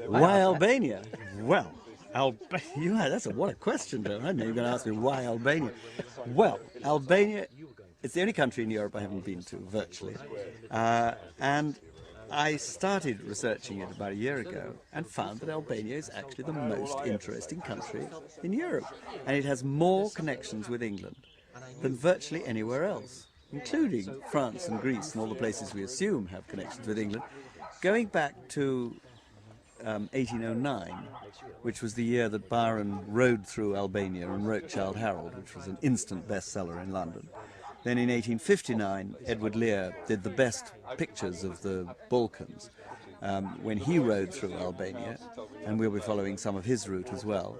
Why Albania? Well, Albania, what a question, Joe. I didn't know you were going to ask me why Albania. Well, Albania, it's the only country in Europe I haven't been to, virtually. And I started researching it about a year ago and found that Albania is actually the most interesting country in Europe. And it has more connections with England than virtually anywhere else, including France and Greece and all the places we assume have connections with England. Going back to 1809, which was the year that Byron rode through Albania and wrote Childe Harold, which was an instant bestseller in London. Then in 1859, Edward Lear did the best pictures of the Balkans when he rode through Albania, and we'll be following some of his route as well.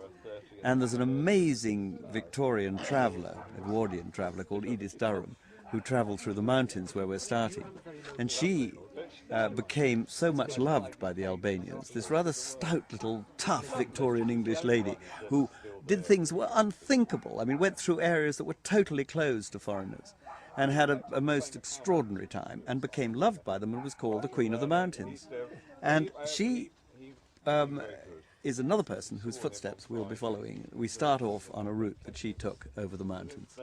And there's an amazing Victorian traveller, Edwardian traveller called Edith Durham, who travelled through the mountains where we're starting. And she became so much loved by the Albanians, this rather stout little tough Victorian English lady who did things that were unthinkable. I mean, went through areas that were totally closed to foreigners and had a most extraordinary time and became loved by them and was called the Queen of the Mountains. And she is another person whose footsteps we'll be following. We start off on a route that she took over the mountains.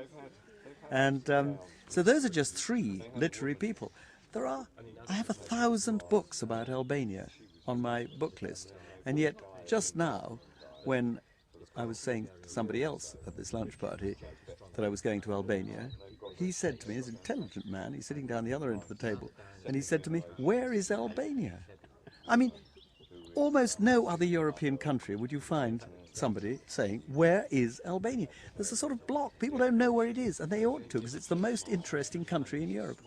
And so those are just three literary people. I have 1,000 books about Albania on my book list, and yet just now, when I was saying to somebody else at this lunch party that I was going to Albania, he said to me, he's an intelligent man, he's sitting down the other end of the table, and he said to me, "Where is Albania?" I mean, almost no other European country would you find somebody saying, "Where is Albania?" There's a sort of block. People don't know where it is, and they ought to, because it's the most interesting country in Europe.